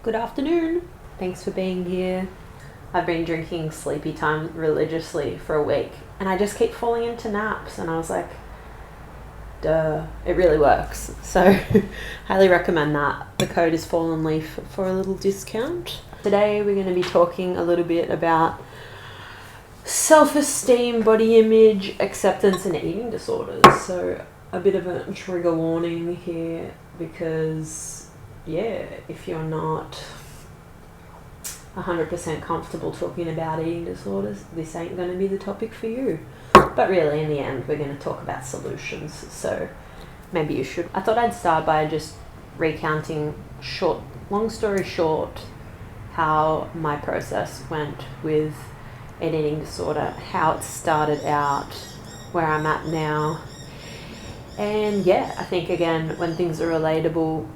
Good afternoon. Thanks for being here. I've been drinking sleepy time religiously for a week and I just keep falling into naps, and I was like, duh, it really works. So highly recommend that. The code is fallenleaf for a little discount. Today we're going to be talking a little bit about self-esteem, body image, acceptance and eating disorders. So a bit of a trigger warning here because if you're not 100% comfortable talking about eating disorders, this ain't going to be the topic for you. But really, in the end, we're going to talk about solutions. So maybe you should. I thought I'd start by just recounting long story short, how my process went with an eating disorder, how it started out, where I'm at now. And I think again, when things are relatable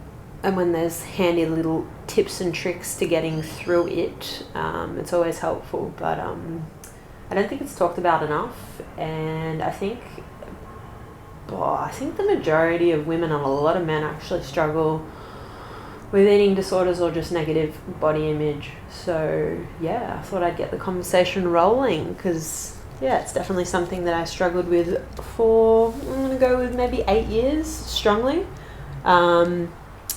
and when there's handy little tips and tricks to getting through it, it's always helpful. But I don't think it's talked about enough, and I think the majority of women and a lot of men actually struggle with eating disorders or just negative body image. So I thought I'd get the conversation rolling because it's definitely something that I struggled with for, I'm going to go with maybe 8 years strongly.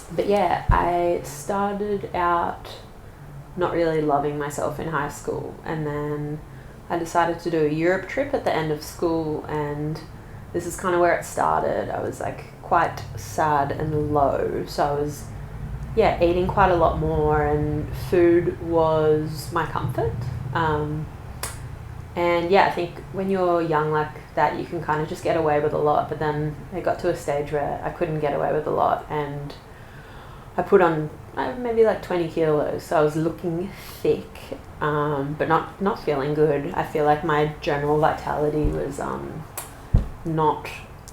But I started out not really loving myself in high school, and then I decided to do a Europe trip at the end of school, and this is kind of where it started. I was like quite sad and low, so I was eating quite a lot more, and food was my comfort. I think when you're young like that, you can kind of just get away with a lot, but then it got to a stage where I couldn't get away with a lot, and I put on maybe like 20 kilos, so I was looking thick, but not feeling good. I feel like my general vitality was not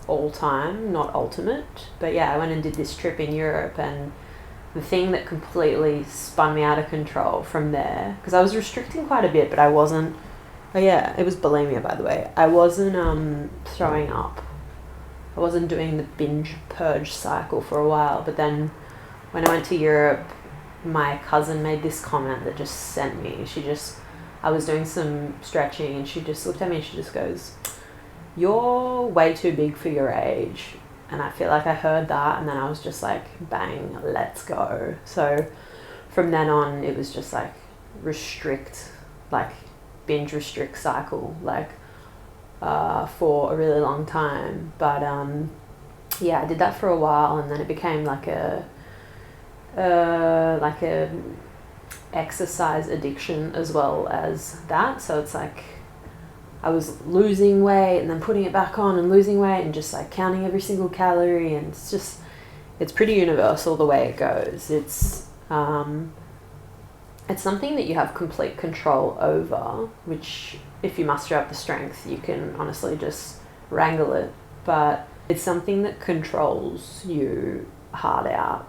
all time, not ultimate. But I went and did this trip in Europe, and the thing that completely spun me out of control from there, because I was restricting quite a bit, but I wasn't, it was bulimia, by the way. I wasn't throwing up. I wasn't doing the binge purge cycle for a while, but then when I went to Europe, my cousin made this comment that just sent me. I was doing some stretching, and she just looked at me and she just goes, "You're way too big for your age." And I feel like I heard that, and then I was just like, bang, let's go. So from then on, it was just like binge restrict cycle, for a really long time. But I did that for a while, and then it became like a exercise addiction as well as that. So it's like I was losing weight and then putting it back on and losing weight and just like counting every single calorie, and it's pretty universal the way it goes. It's something that you have complete control over, which if you muster up the strength, you can honestly just wrangle it. But it's something that controls you hard out.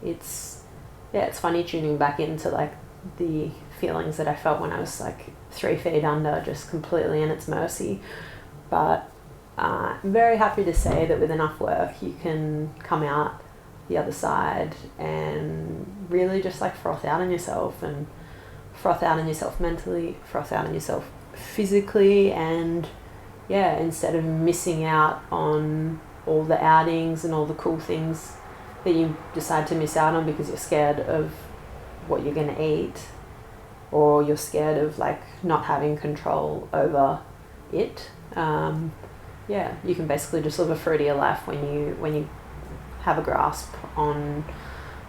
It's funny tuning back into like the feelings that I felt when I was like 3 feet under, just completely in its mercy. But I'm very happy to say that with enough work, you can come out the other side and really just like froth out on yourself, and froth out on yourself mentally, froth out on yourself physically, and instead of missing out on all the outings and all the cool things that you decide to miss out on because you're scared of what you're going to eat, or you're scared of like not having control over it. You can basically just live a fruitier life when you have a grasp on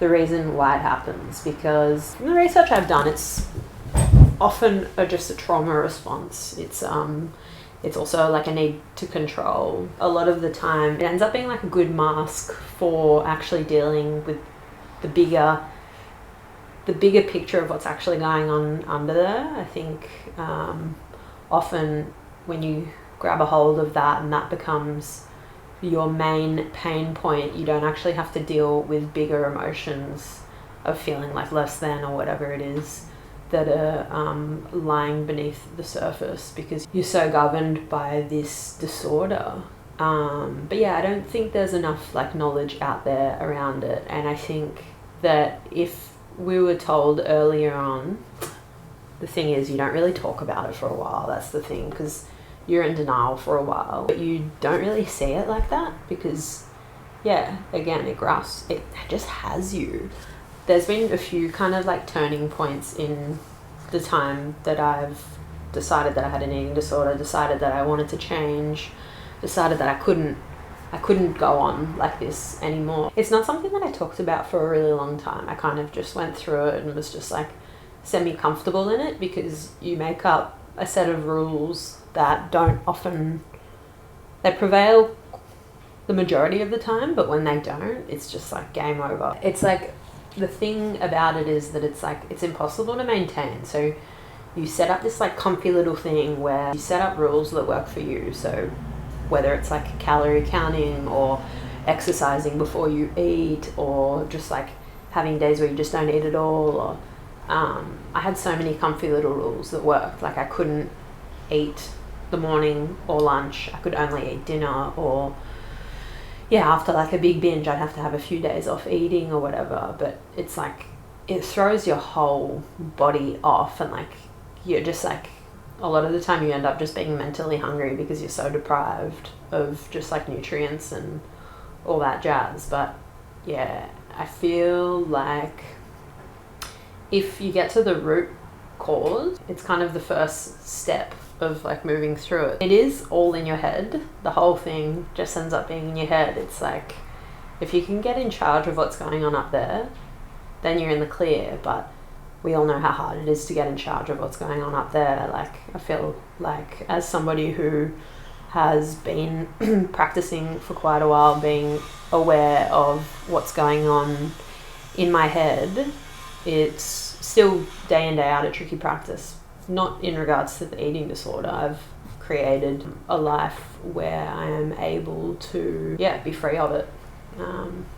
the reason why it happens. Because from the research I've done, it's often just a trauma response. It's also like a need to control. A lot of the time it ends up being like a good mask for actually dealing with the bigger picture of what's actually going on under there. I think often when you grab a hold of that and that becomes your main pain point, you don't actually have to deal with bigger emotions of feeling like less than or whatever it is that are lying beneath the surface, because you're so governed by this disorder. I don't think there's enough like knowledge out there around it, and I think that if we were told earlier on, the thing is you don't really talk about it for a while. That's the thing, because you're in denial for a while, but you don't really see it like that because, yeah, again, it just has you. There's been a few kind of like turning points in the time that I've decided that I had an eating disorder, decided that I wanted to change, decided that I couldn't go on like this anymore. It's not something that I talked about for a really long time. I kind of just went through it and was just like semi-comfortable in it, because you make up a set of rules that don't often, they prevail the majority of the time, but when they don't, it's just like game over. It's like, the thing about it is that it's like, it's impossible to maintain. So you set up this like comfy little thing where you set up rules that work for you. So whether it's like calorie counting or exercising before you eat, or just like having days where you just don't eat at all, or I had so many comfy little rules that worked. Like I couldn't eat the morning or lunch, I could only eat dinner, or yeah, after like a big binge I'd have to have a few days off eating or whatever. But it's like, it throws your whole body off, and like you're just like, a lot of the time you end up just being mentally hungry because you're so deprived of just like nutrients and all that jazz. But yeah, I feel like if you get to the root cause, it's kind of the first step of like moving through it. It is all in your head. The whole thing just ends up being in your head. It's like, if you can get in charge of what's going on up there, then you're in the clear. But we all know how hard it is to get in charge of what's going on up there. Like, I feel like as somebody who has been practicing for quite a while, being aware of what's going on in my head, it's still day in, day out a tricky practice. Not in regards to the eating disorder. I've created a life where I am able to, be free of it,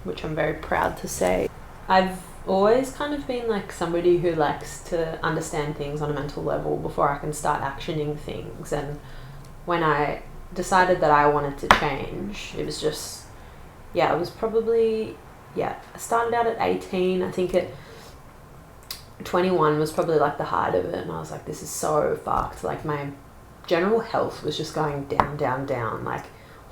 which I'm very proud to say. I've always kind of been like somebody who likes to understand things on a mental level before I can start actioning things. And when I decided that I wanted to change, it was just, it was probably, I started out at 18. I think at 21 was probably like the height of it, and I was like, this is so fucked. Like my general health was just going down, down, down. Like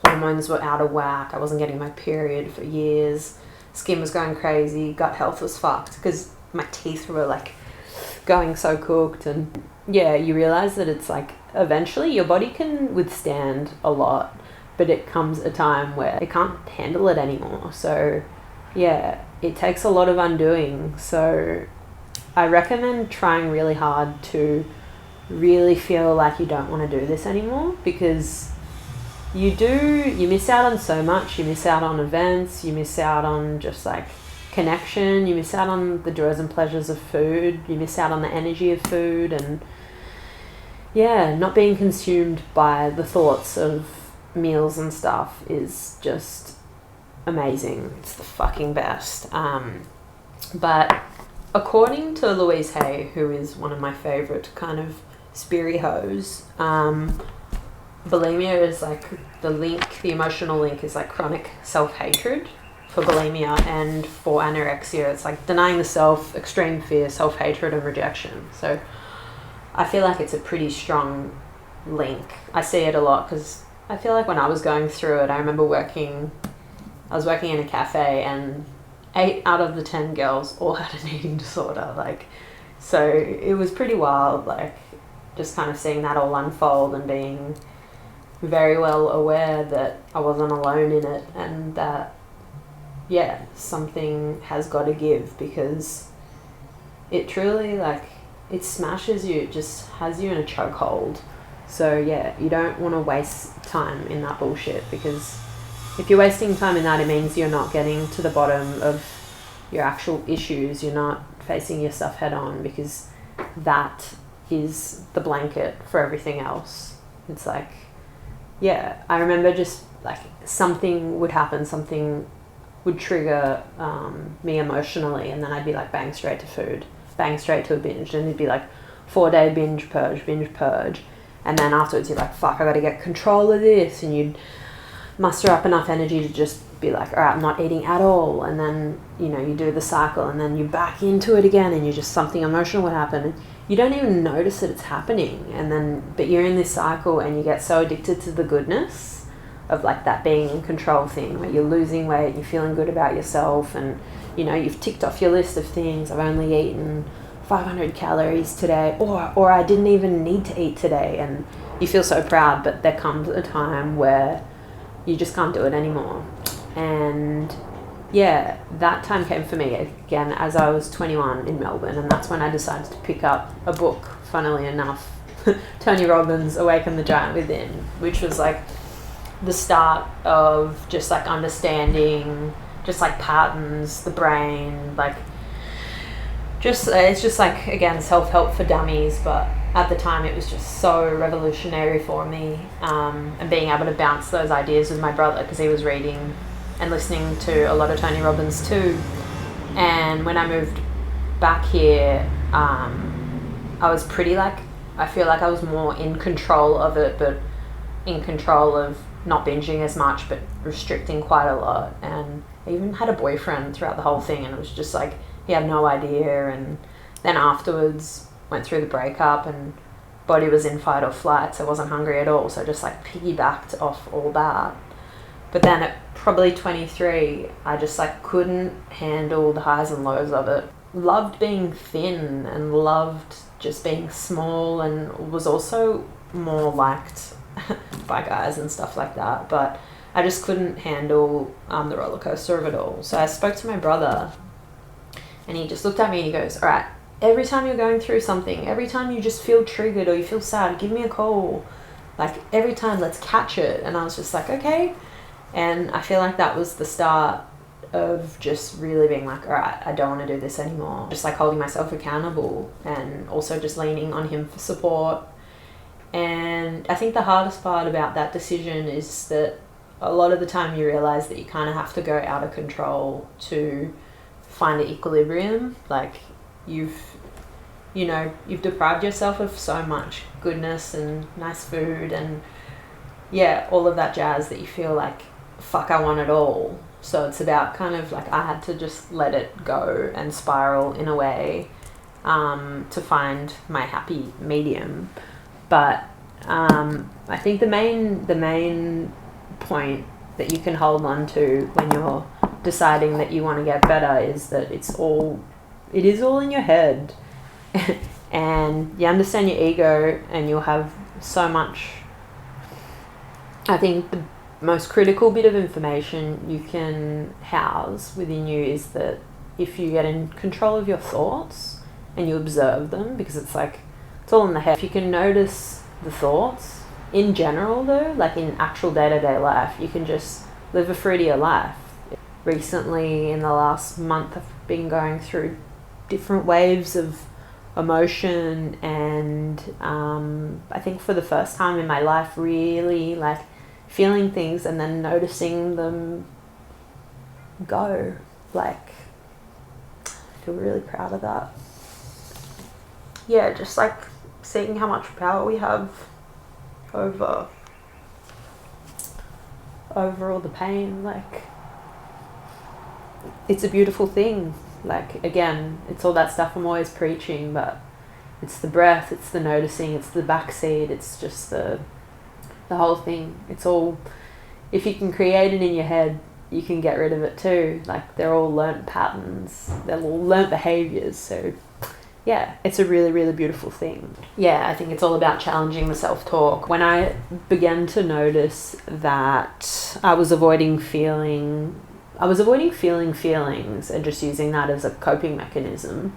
hormones were out of whack. I wasn't getting my period for years. Skin was going crazy. Gut health was fucked because my teeth were like going so cooked. And you realize that it's like, eventually your body can withstand a lot, but it comes a time where it can't handle it anymore. So it takes a lot of undoing. So I recommend trying really hard to really feel like you don't want to do this anymore, because you miss out on so much. You miss out on events, you miss out on just like connection, you miss out on the joys and pleasures of food, you miss out on the energy of food, and not being consumed by the thoughts of meals and stuff is just amazing. It's the fucking best. But according to Louise Hay, who is one of my favourite kind of spiri hoes, bulimia is like the emotional link is like chronic self-hatred for bulimia, and for anorexia it's like denying the self, extreme fear, self-hatred and rejection. So I feel like it's a pretty strong link. I see it a lot because I feel like when I was going through it, I remember I was working in a cafe, and 8 out of the 10 girls all had an eating disorder. Like, so it was pretty wild, like just kind of seeing that all unfold and being very well aware that I wasn't alone in it, and that something has got to give, because it truly, like, it smashes you, it just has you in a chokehold. So you don't want to waste time in that bullshit, because if you're wasting time in that, it means you're not getting to the bottom of your actual issues. You're not facing your stuff head on, because that is the blanket for everything else. It's like, I remember just like something would happen, something would trigger me emotionally, and then I'd be like bang straight to food, bang straight to a binge, and it'd be like 4-day binge purge, and then afterwards you're like, fuck, I gotta get control of this, and you'd muster up enough energy to just be like, all right, I'm not eating at all, and then, you know, you do the cycle, and then you're back into it again, and something emotional would happen, and you don't even notice that it's happening, and then, but you're in this cycle, and you get so addicted to the goodness of like that being in control thing, where you're losing weight, you're feeling good about yourself, and, you know, you've ticked off your list of things. I've only eaten 500 calories today, or I didn't even need to eat today, and you feel so proud, but there comes a time where you just can't do it anymore. And yeah, that time came for me again as I was 21 in Melbourne, and that's when I decided to pick up a book, funnily enough, Tony Robbins' Awaken the Giant Within, which was like the start of just like understanding just like patterns, the brain, like it's just like, again, self-help for dummies, but at the time it was just so revolutionary for me, and being able to bounce those ideas with my brother, because he was reading and listening to a lot of Tony Robbins too. And when I moved back here, I was pretty like, I feel like I was more in control of it, but in control of not binging as much, but restricting quite a lot. And I even had a boyfriend throughout the whole thing, and it was just like, he had no idea. And then afterwards went through the breakup, and body was in fight or flight, so I wasn't hungry at all, so just like piggybacked off all that. But then at probably 23, I just like couldn't handle the highs and lows of it. Loved being thin and loved just being small, and was also more liked by guys and stuff like that, but I just couldn't handle the roller coaster of it all. So I spoke to my brother, and he just looked at me and he goes, all right, every time you're going through something, every time you just feel triggered or you feel sad, give me a call. Like, every time, let's catch it. And I was just like, okay. And I feel like that was the start of just really being like, all right, I don't want to do this anymore. Just like holding myself accountable, and also just leaning on him for support. And I think the hardest part about that decision is that a lot of the time you realize that you kind of have to go out of control to find an equilibrium. Like, you've deprived yourself of so much goodness and nice food and yeah, all of that jazz, that you feel like, fuck, I want it all. So it's about kind of like, I had to just let it go and spiral in a way to find my happy medium. But I think the main point that you can hold on to when you're deciding that you want to get better is that it is all in your head. And you understand your ego, and you'll have so much. I think the most critical bit of information you can house within you is that if you get in control of your thoughts and you observe them, because it's like, it's all in the head. If you can notice the thoughts in general though, like in actual day-to-day life, you can just live a fruitier life. Recently, in the last month, I've been going through different waves of emotion, and I think for the first time in my life, really like feeling things and then noticing them go. Like, I feel really proud of that. Yeah, just like seeing how much power we have over all the pain. Like, it's a beautiful thing. Like, again, it's all that stuff I'm always preaching, but it's the breath, it's the noticing, it's the backseat, it's just the whole thing. It's all, if you can create it in your head, you can get rid of it too. Like, they're all learnt patterns, they're all learnt behaviours. So yeah, it's a really, really beautiful thing. Yeah, I think it's all about challenging the self-talk. When I began to notice that I was avoiding feeling feelings and just using that as a coping mechanism,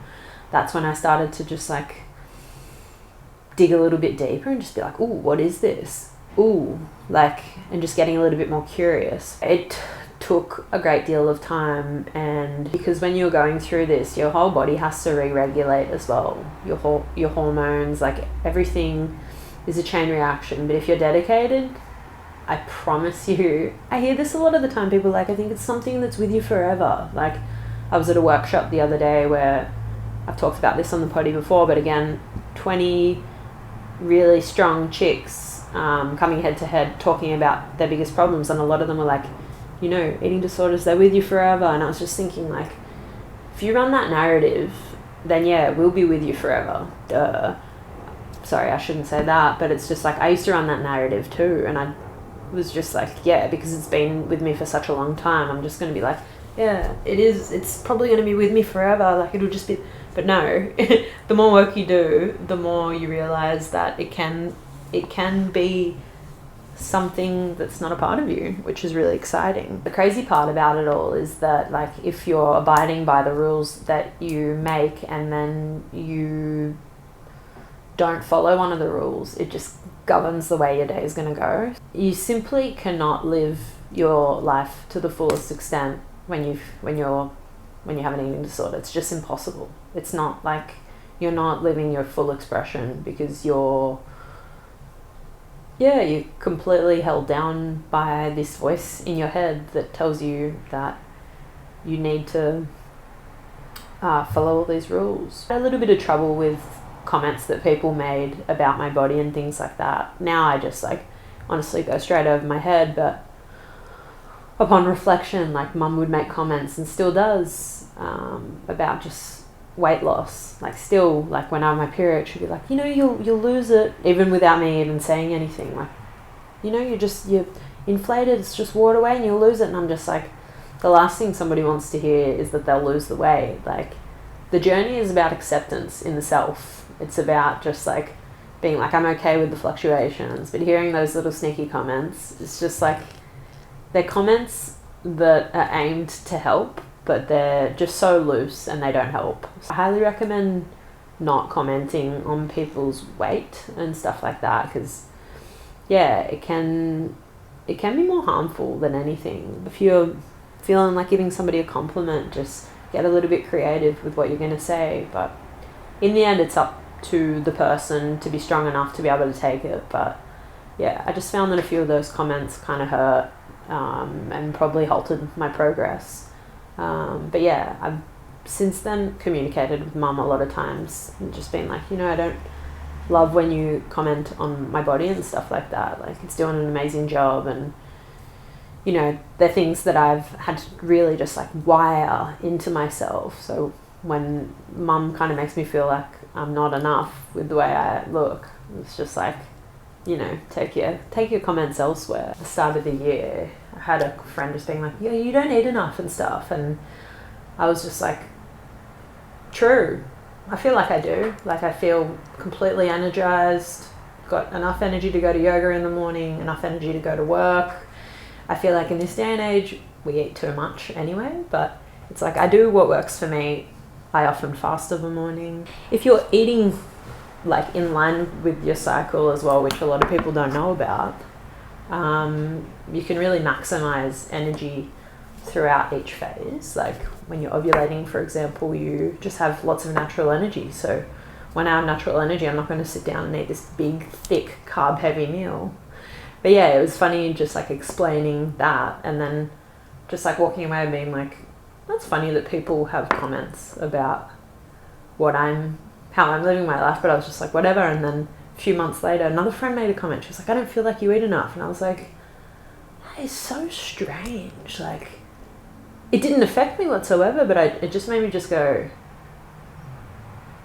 that's when I started to just like dig a little bit deeper and just be like, ooh, what is this? Ooh, like, and just getting a little bit more curious. It took a great deal of time, and because when you're going through this, your whole body has to re-regulate as well. Your hormones, like everything is a chain reaction. But if you're dedicated, I promise you, I hear this a lot of the time, people like, I think it's something that's with you forever. Like, I was at a workshop the other day where, I've talked about this on the potty before, but again, 20 really strong chicks coming head to head talking about their biggest problems, and a lot of them were like, you know, eating disorders, they're with you forever. And I was just thinking, like, if you run that narrative, then yeah, we'll be with you forever. Duh. Sorry, I shouldn't say that, but it's just like, I used to run that narrative too, and I was just like, yeah, because it's been with me for such a long time, I'm just going to be like, yeah, it's probably going to be with me forever, like it'll just be, but no, the more work you do, the more you realize that it can be something that's not a part of you, which is really exciting. The crazy part about it all is that, like, if you're abiding by the rules that you make and then you don't follow one of the rules, it just governs the way your day is going to go. You simply cannot live your life to the fullest extent when you have an eating disorder. It's just impossible. It's not like you're not living your full expression because you're completely held down by this voice in your head that tells you that you need to follow all these rules. I had a little bit of trouble with comments that people made about my body and things like that. Now I just, like, honestly go straight over my head, but upon reflection, like, mum would make comments and still does about just weight loss. Like, still, like, when I have my period, she'd be like, you know, you'll lose it, even without me even saying anything. Like, you know, you're inflated, it's just water away and you'll lose it. And I'm just like, the last thing somebody wants to hear is that they'll lose the weight. Like, the journey is about acceptance in the self. It's about just, like, being like, I'm okay with the fluctuations. But hearing those little sneaky comments, it's just like, they're comments that are aimed to help, but they're just so loose and they don't help. I highly recommend not commenting on people's weight and stuff like that, because yeah, it can be more harmful than anything. If you're feeling like giving somebody a compliment, just get a little bit creative with what you're going to say. But in the end, it's up to the person to be strong enough to be able to take it. But yeah, I just found that a few of those comments kind of hurt and probably halted my progress. But yeah, I've since then communicated with mum a lot of times and just been like, you know, I don't love when you comment on my body and stuff like that. Like, it's doing an amazing job, and you know, they're things that I've had to really just, like, wire into myself. So when mum kind of makes me feel like I'm not enough with the way I look, it's just like, you know, take your comments elsewhere. At the start of the year, I had a friend just being like, yeah, you don't eat enough and stuff. And I was just like, true. I feel like I do. Like, I feel completely energized, got enough energy to go to yoga in the morning, enough energy to go to work. I feel like in this day and age, we eat too much anyway, but it's like, I do what works for me. I often fast of a morning. If you're eating, like, in line with your cycle as well, which a lot of people don't know about, you can really maximize energy throughout each phase. Like, when you're ovulating, for example, you just have lots of natural energy. So when I have natural energy, I'm not going to sit down and eat this big, thick, carb-heavy meal. But yeah, it was funny just, like, explaining that, and then just, like, walking away and being like, that's funny that people have comments about how I'm living my life. But I was just like, whatever. And then a few months later, another friend made a comment. She was like, I don't feel like you eat enough. And I was like, that is so strange. Like, it didn't affect me whatsoever, but it just made me just go,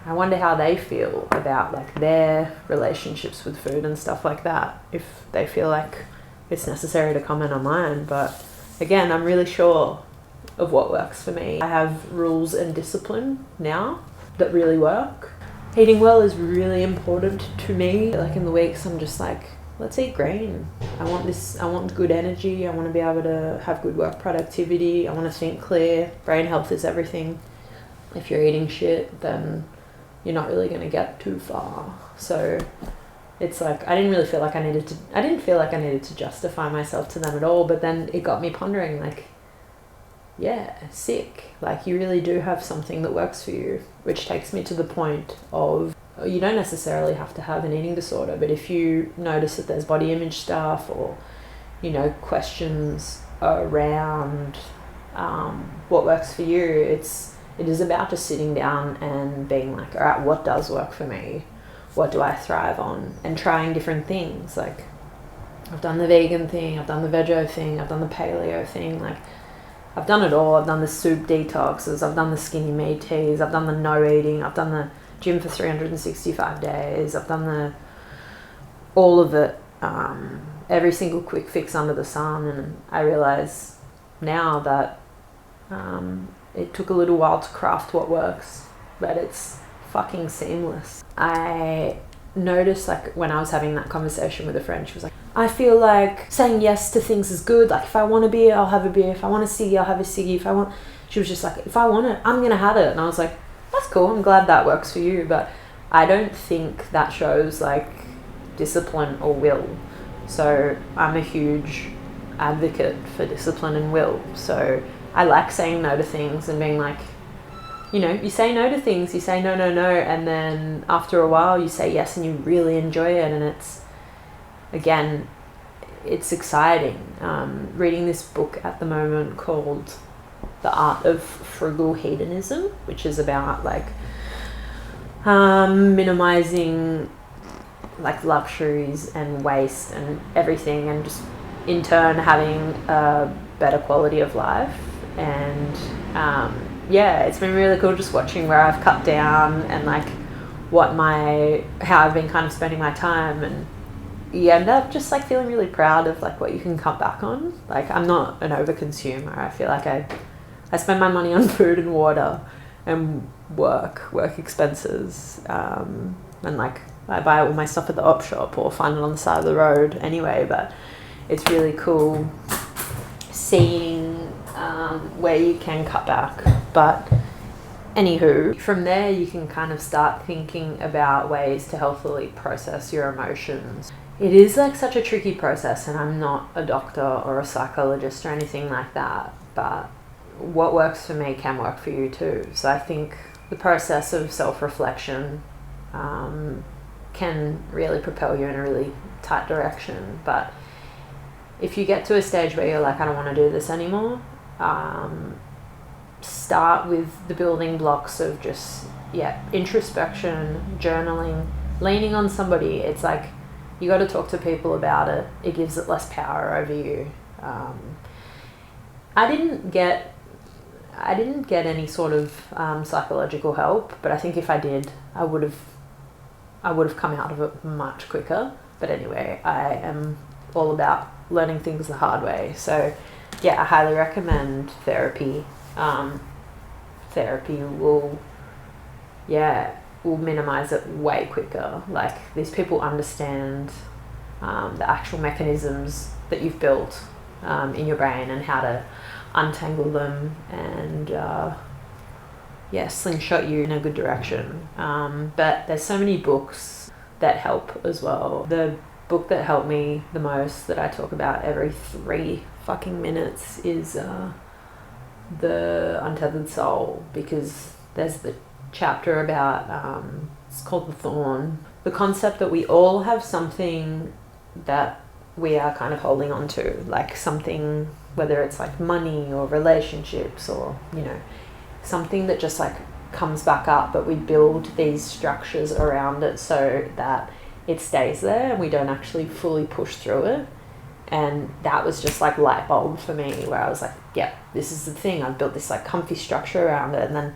I wonder how they feel about, like, their relationships with food and stuff like that, if they feel like it's necessary to comment on mine. But again, I'm really sure of what works for me. I have rules and discipline now that really work. Eating well is really important to me. Like, in the weeks, I'm just like, let's eat green. I want good energy. I want to be able to have good work productivity. I want to think clear. Brain health is everything. If you're eating shit, then you're not really going to get too far. So it's like, I didn't feel like I needed to justify myself to them at all. But then it got me pondering, like, yeah, sick. Like, you really do have something that works for you, which takes me to the point of, you don't necessarily have to have an eating disorder, but if you notice that there's body image stuff, or, you know, questions around what works for you, it is about just sitting down and being like, all right, what does work for me? What do I thrive on? And trying different things. Like, I've done the vegan thing, I've done the veggie thing, I've done the paleo thing. Like, I've done it all. I've done the soup detoxes, I've done the skinny me teas, I've done the no eating, I've done the gym for 365 days, I've done all of it, every single quick fix under the sun. And I realise now that it took a little while to craft what works, but it's fucking seamless. I noticed, like, when I was having that conversation with a friend, she was like, I feel like saying yes to things is good. Like, if I want a beer, I'll have a beer. If I want a ciggy, I'll have a ciggy. She was just like, if I want it, I'm going to have it. And I was like, that's cool. I'm glad that works for you. But I don't think that shows, like, discipline or will. So I'm a huge advocate for discipline and will. So I like saying no to things and being like, you know, you say no to things, you say no, and then after a while you say yes and you really enjoy it, and it's exciting. Reading this book at the moment called The Art of Frugal Hedonism, which is about, like, minimizing, like, luxuries and waste and everything, and just in turn having a better quality of life. And it's been really cool just watching where I've cut down and, like, how I've been kind of spending my time, and you end up just, like, feeling really proud of, like, what you can cut back on. Like, I'm not an overconsumer. I feel like I spend my money on food and water and work expenses, and, like, I buy all my stuff at the op shop or find it on the side of the road anyway. But it's really cool seeing where you can cut back. But anywho, from there you can kind of start thinking about ways to healthily process your emotions. It is, like, such a tricky process, and I'm not a doctor or a psychologist or anything like that, but what works for me can work for you too. So I think the process of self-reflection can really propel you in a really tight direction. But if you get to a stage where you're like, I don't want to do this anymore, start with the building blocks of just, introspection, journaling, leaning on somebody. It's like, you got to talk to people about it. It gives it less power over you. I didn't get any sort of psychological help, but I think if I did, I would have come out of it much quicker. But anyway, I am all about learning things the hard way. So I highly recommend therapy. Therapy will minimize it way quicker. Like, these people understand the actual mechanisms that you've built in your brain and how to untangle them and slingshot you in a good direction. But there's so many books that help as well. The book that helped me the most, that I talk about every 3 fucking minutes, is The Untethered Soul, because there's the chapter about it's called The Thorn. The concept that we all have something that we are kind of holding on to, like something, whether it's like money or relationships or, you know, something that just like comes back up, but we build these structures around it so that it stays there and we don't actually fully push through it. And that was just like light bulb for me, where I was like, yeah, this is the thing. I've built this like comfy structure around it, and then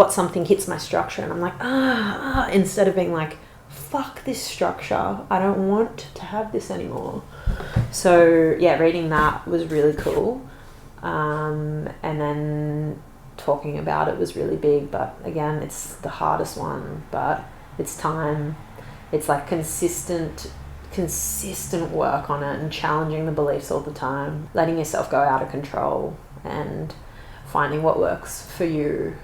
something hits my structure and I'm like, instead of being like, fuck this structure, I don't want to have this anymore. So yeah, reading that was really cool. And then talking about it was really big, but again, it's the hardest one, but it's time. It's like consistent work on it and challenging the beliefs all the time, letting yourself go out of control and finding what works for you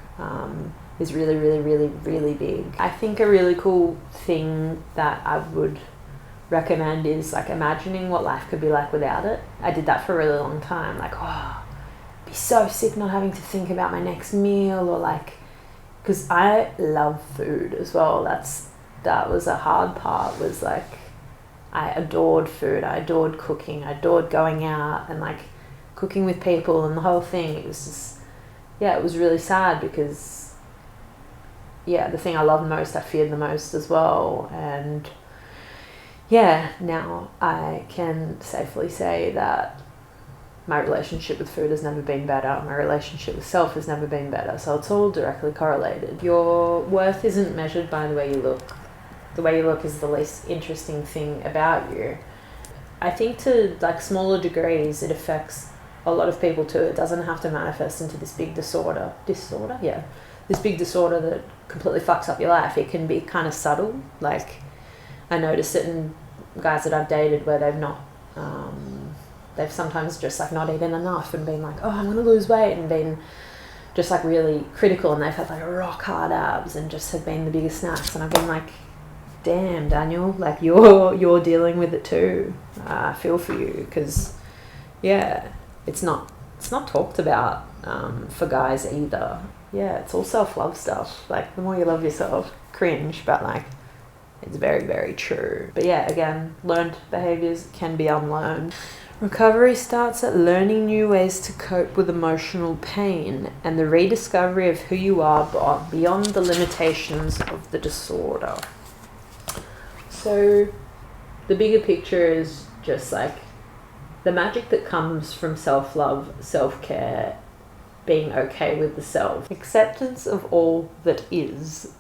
is really, really, really, really big. I think a really cool thing that I would recommend is like imagining what life could be like without it. I did that for a really long time, like, be so sick not having to think about my next meal, or like, because I love food as well. That was a hard part, was like, I adored food, I adored cooking, I adored going out and like cooking with people and the whole thing. It was just, it was really sad because, the thing I loved most, I feared the most as well. And yeah, now I can safely say that my relationship with food has never been better. My relationship with self has never been better. So it's all directly correlated. Your worth isn't measured by the way you look. The way you look is the least interesting thing about you. I think to like smaller degrees, it affects a lot of people too. It doesn't have to manifest into this big disorder. Yeah. This big disorder that completely fucks up your life. It can be kind of subtle. Like, I notice it in guys that I've dated where they've sometimes just like not eaten enough and been like, oh, I'm going to lose weight, and been just like really critical, and they've had like rock hard abs and just have been the biggest snacks. And I've been like, damn, Daniel, like you're dealing with it too. I feel for you, because yeah, it's not talked about for guys either. Yeah, it's all self-love stuff. Like, the more you love yourself, cringe, but like, it's very, very true. But yeah, again, learned behaviors can be unlearned. Recovery starts at learning new ways to cope with emotional pain and the rediscovery of who you are beyond the limitations of the disorder. So the bigger picture is just like the magic that comes from self-love, self-care, being okay with the self, acceptance of all that is,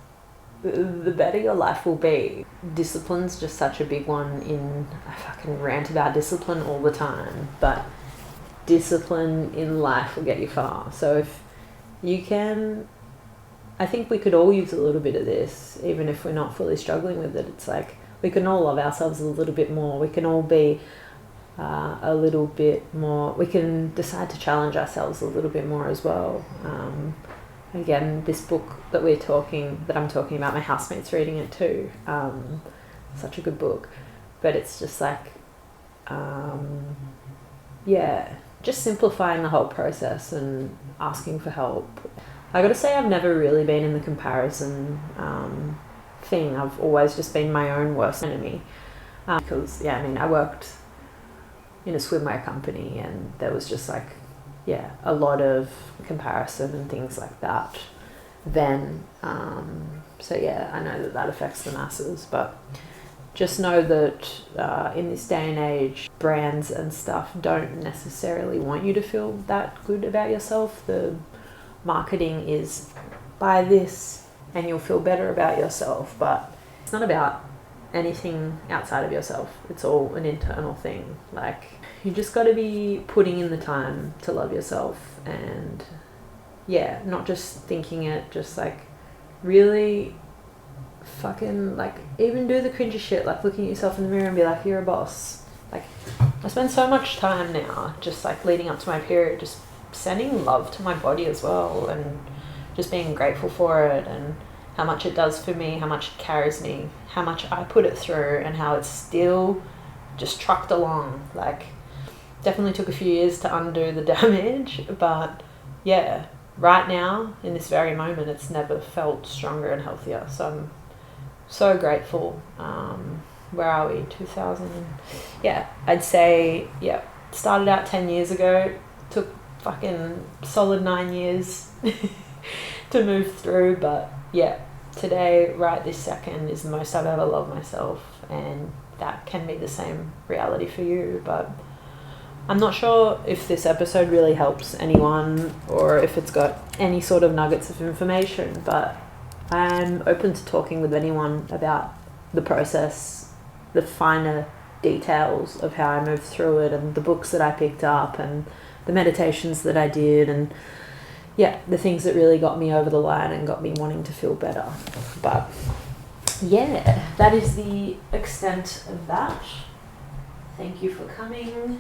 the better your life will be. Discipline's just such a big one. I fucking rant about discipline all the time, but discipline in life will get you far. So if you can, I think we could all use a little bit of this, even if we're not fully struggling with it. It's like we can all love ourselves a little bit more. We can all be a little bit more, we can decide to challenge ourselves a little bit more as well. Again, this book that I'm talking about, my housemate's reading it too. Such a good book. But it's just like, just simplifying the whole process and asking for help. I gotta say, I've never really been in the comparison thing. I've always just been my own worst enemy. Because, I worked in a swimwear company, and there was just like, a lot of comparison and things like that then. I know that affects the masses, but just know that in this day and age, brands and stuff don't necessarily want you to feel that good about yourself. The marketing is buy this and you'll feel better about yourself, but it's not about anything outside of yourself. It's all an internal thing. Like, you just got to be putting in the time to love yourself, and not just thinking it, just like really fucking like even do the cringy shit, like looking at yourself in the mirror and be like, you're a boss. Like, I spend so much time now just like leading up to my period just sending love to my body as well, and just being grateful for it, and how much it does for me, how much it carries me, how much I put it through, and how it's still just trucked along. Like, definitely took a few years to undo the damage, but right now, in this very moment, it's never felt stronger and healthier. So I'm so grateful. Where are we? 2000? I'd say, started out 10 years ago, took fucking solid 9 years to move through, but today, right this second, is the most I've ever loved myself, and that can be the same reality for you. But I'm not sure if this episode really helps anyone or if it's got any sort of nuggets of information, but I'm open to talking with anyone about the process, the finer details of how I moved through it, and the books that I picked up, and the meditations that I did, and the things that really got me over the line and got me wanting to feel better. But that is the extent of that. Thank you for coming.